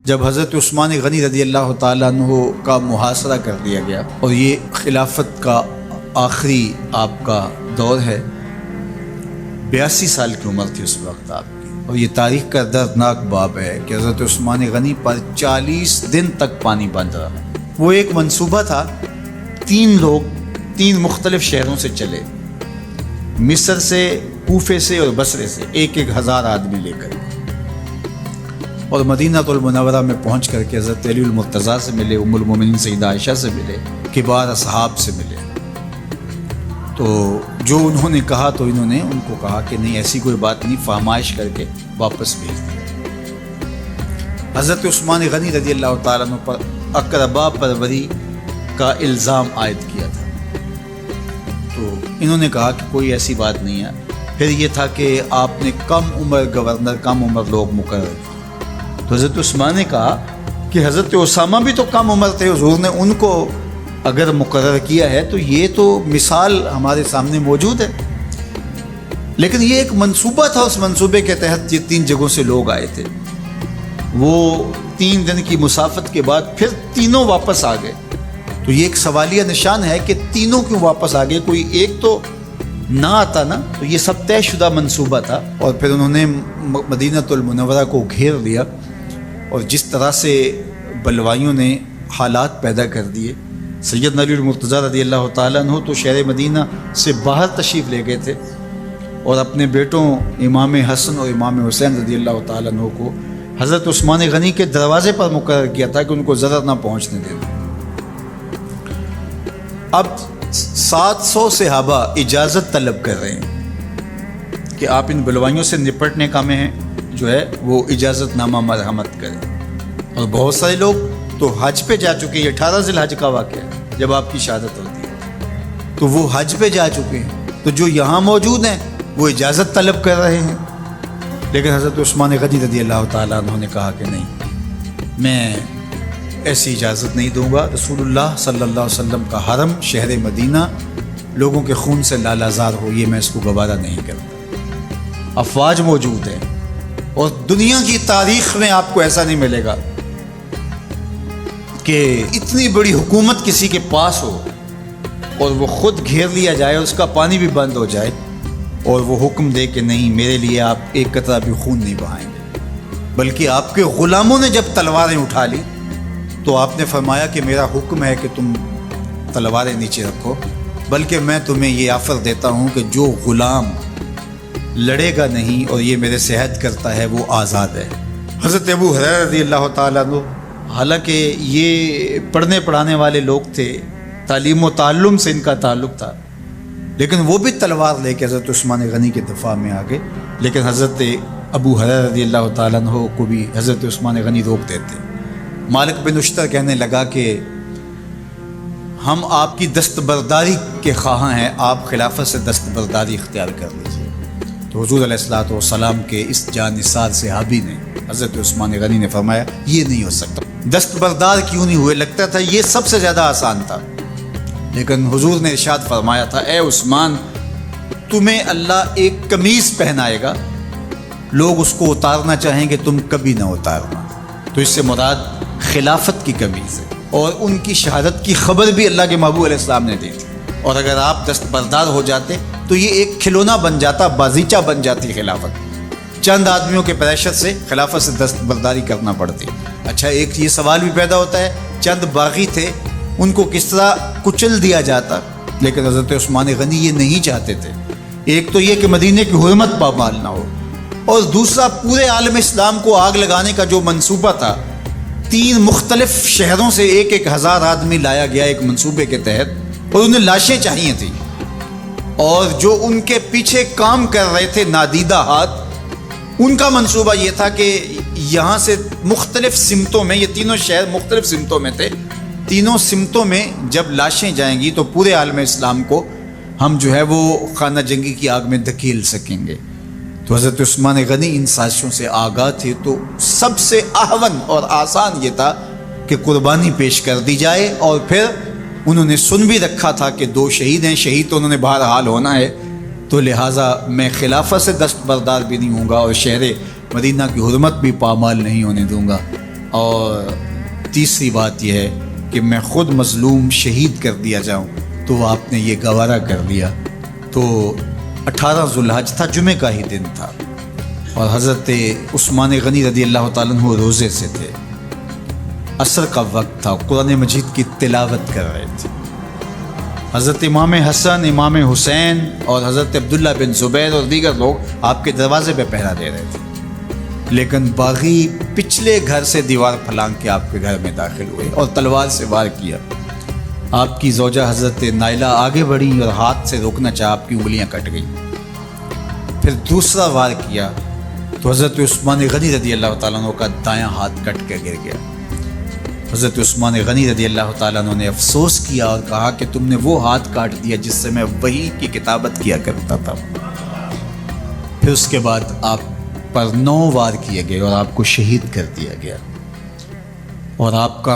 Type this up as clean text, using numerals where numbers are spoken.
جب حضرت عثمان غنی رضی اللہ تعالیٰ عنہ کا محاصرہ کر دیا گیا اور یہ خلافت کا آخری آپ کا دور ہے، 82 سال کی عمر تھی اس وقت آپ کی، اور یہ تاریخ کا دردناک باب ہے کہ حضرت عثمان غنی پر 40 دن تک پانی بند رہا۔ وہ ایک منصوبہ تھا، 3 لوگ 3 مختلف شہروں سے چلے، مصر سے، کوفے سے اور بصرے سے، 1,000 آدمی لے کر، اور مدینہ المنورہ میں پہنچ کر کے حضرت علی المرتضیٰ سے ملے، ام المومنین سیدہ عائشہ سے ملے، کبار اصحاب سے ملے۔ تو جو انہوں نے کہا تو انہوں نے ان کو کہا کہ نہیں، ایسی کوئی بات نہیں، فرمائش کر کے واپس بھیج دیا۔ حضرت عثمان غنی رضی اللہ تعالیٰ عنہ پر اقربا پروری کا الزام عائد کیا تھا، تو انہوں نے کہا کہ کوئی ایسی بات نہیں ہے۔ پھر یہ تھا کہ آپ نے کم عمر گورنر، کم عمر لوگ مقرر کیے، تو حضرت عثمان نے کہا کہ حضرت اسامہ بھی تو کم عمر تھے، حضور نے ان کو اگر مقرر کیا ہے تو یہ تو مثال ہمارے سامنے موجود ہے۔ لیکن یہ ایک منصوبہ تھا، اس منصوبے کے تحت یہ 3 جگہوں سے لوگ آئے تھے۔ وہ 3 دن کی مسافت کے بعد پھر تینوں واپس آ گئے، تو یہ ایک سوالیہ نشان ہے کہ تینوں کیوں واپس آ گئے، کوئی ایک تو نہ آتا نا۔ تو یہ سب طے شدہ منصوبہ تھا، اور پھر انہوں نے مدینہ المنورہ کو گھیر لیا، اور جس طرح سے بلوائیوں نے حالات پیدا کر دیے۔ سیدنا علی المرتضیٰ رضی اللہ تعالیٰ عنہ تو شہر مدینہ سے باہر تشریف لے گئے تھے، اور اپنے بیٹوں امام حسن اور امام حسین رضی اللہ تعالیٰ عنہ کو حضرت عثمان غنی کے دروازے پر مقرر کیا تھا کہ ان کو ضرر نہ پہنچنے دینا۔ اب 700 صحابہ اجازت طلب کر رہے ہیں کہ آپ ان بلوائیوں سے نپٹنے کا میں جو ہے وہ اجازت نامہ مرحمت کریں، اور بہت سارے لوگ تو حج پہ جا چکے ہیں۔ 18 ذی الحج کا واقعہ ہے جب آپ کی شہادت ہوتی ہے، تو وہ حج پہ جا چکے ہیں، تو جو یہاں موجود ہیں وہ اجازت طلب کر رہے ہیں۔ لیکن حضرت عثمان غنی رضی اللہ تعالیٰ عنہ نے کہا کہ نہیں، میں ایسی اجازت نہیں دوں گا۔ رسول اللہ صلی اللہ علیہ وسلم کا حرم شہر مدینہ لوگوں کے خون سے لالازار ہو، یہ میں اس کو گوارا نہیں کرتا۔ افواج موجود ہیں، اور دنیا کی تاریخ میں آپ کو ایسا نہیں ملے گا کہ اتنی بڑی حکومت کسی کے پاس ہو اور وہ خود گھیر لیا جائے، اس کا پانی بھی بند ہو جائے، اور وہ حکم دے کہ نہیں، میرے لیے آپ ایک قطرہ بھی خون نہیں بہائیں گے۔ بلکہ آپ کے غلاموں نے جب تلواریں اٹھا لی تو آپ نے فرمایا کہ میرا حکم ہے کہ تم تلواریں نیچے رکھو، بلکہ میں تمہیں یہ آفر دیتا ہوں کہ جو غلام لڑے گا نہیں اور یہ میرے سے عہد کرتا ہے وہ آزاد ہے۔ حضرت ابو ہریرہ رضی اللہ تعالیٰ عنہ، حالانکہ یہ پڑھنے پڑھانے والے لوگ تھے، تعلیم و تعلم سے ان کا تعلق تھا، لیکن وہ بھی تلوار لے کے حضرت عثمان غنی کے دفاع میں آ گئے۔ لیکن حضرت ابو ہریرہ رضی اللہ تعالیٰ عنہ کو بھی حضرت عثمان غنی روک دیتے۔ مالک بن اشتر کہنے لگا کہ ہم آپ کی دستبرداری کے خواہاں ہیں، آپ خلافت سے دستبرداری اختیار کر لیجیے۔ تو حضور علیہ الصلوۃ والسلام کے اس جانثار صحابی نے، حضرت عثمان غنی نے فرمایا یہ نہیں ہو سکتا۔ دستبردار کیوں نہیں ہوئے؟ لگتا تھا یہ سب سے زیادہ آسان تھا، لیکن حضور نے ارشاد فرمایا تھا، اے عثمان، تمہیں اللہ ایک قمیض پہنائے گا، لوگ اس کو اتارنا چاہیں گے، تم کبھی نہ اتارنا۔ تو اس سے مراد خلافت کی قمیض ہے، اور ان کی شہادت کی خبر بھی اللہ کے محبوب علیہ السلام نے دی تھی، اور اگر آپ دستبردار ہو جاتے تو یہ ایک کھلونا بن جاتا، بازیچہ بن جاتی خلافت۔ چند آدمیوں کے پریشر سے خلافت سے دستبرداری کرنا پڑتی۔ اچھا، ایک یہ سوال بھی پیدا ہوتا ہے، چند باغی تھے، ان کو کس طرح کچل دیا جاتا؟ لیکن حضرت عثمان غنی یہ نہیں چاہتے تھے۔ ایک تو یہ کہ مدینے کی حرمت پامال نہ ہو، اور دوسرا پورے عالم اسلام کو آگ لگانے کا جو منصوبہ تھا، 3 مختلف شہروں سے 1,000 آدمی لایا گیا ایک منصوبے کے تحت، اور انہیں لاشیں چاہیے تھیں، اور جو ان کے پیچھے کام کر رہے تھے نادیدہ ہاتھ، ان کا منصوبہ یہ تھا کہ یہاں سے مختلف سمتوں میں، یہ تینوں شہر مختلف سمتوں میں تھے، تینوں سمتوں میں جب لاشیں جائیں گی تو پورے عالم اسلام کو ہم جو ہے وہ خانہ جنگی کی آگ میں دھکیل سکیں گے۔ تو حضرت عثمان غنی ان سازشوں سے آگاہ تھے، تو سب سے اہون اور آسان یہ تھا کہ قربانی پیش کر دی جائے، اور پھر انہوں نے سن بھی رکھا تھا کہ 2 شہید ہیں، شہید تو انہوں نے بہرحال ہونا ہے، تو لہٰذا میں خلافت سے دستبردار بھی نہیں ہوں گا، اور شہر مدینہ کی حرمت بھی پامال نہیں ہونے دوں گا۔ اور تیسری بات یہ ہے کہ میں خود مظلوم شہید کر دیا جاؤں تو آپ نے یہ گوارا کر لیا۔ تو 18 ذوالحج تھا، جمعہ کا ہی دن تھا، اور حضرت عثمان غنی رضی اللہ تعالیٰ عنہ روزے سے تھے، عصر کا وقت تھا، قرآن مجید کی تلاوت کر رہے تھے۔ حضرت امام حسن، امام حسین اور حضرت عبداللہ بن زبیر اور دیگر لوگ آپ کے دروازے پہ پہرا دے رہے تھے، لیکن باغی پچھلے گھر سے دیوار پھلانگ کے آپ کے گھر میں داخل ہوئے اور تلوار سے وار کیا۔ آپ کی زوجہ حضرت نائلہ آگے بڑھی اور ہاتھ سے روکنا چاہا، آپ کی انگلیاں کٹ گئیں۔ پھر دوسرا وار کیا تو حضرت عثمان غنی رضی اللہ تعالیٰ عنہ کا دایاں ہاتھ کٹ کے گر گیا۔ حضرت عثمان غنی رضی اللہ تعالیٰ عنہ نے افسوس کیا اور کہا کہ تم نے وہ ہاتھ کاٹ دیا جس سے میں وحی کی کتابت کیا کرتا تھا۔ پھر اس کے بعد آپ پر 9 وار کیے گئے اور آپ کو شہید کر دیا گیا، اور آپ کا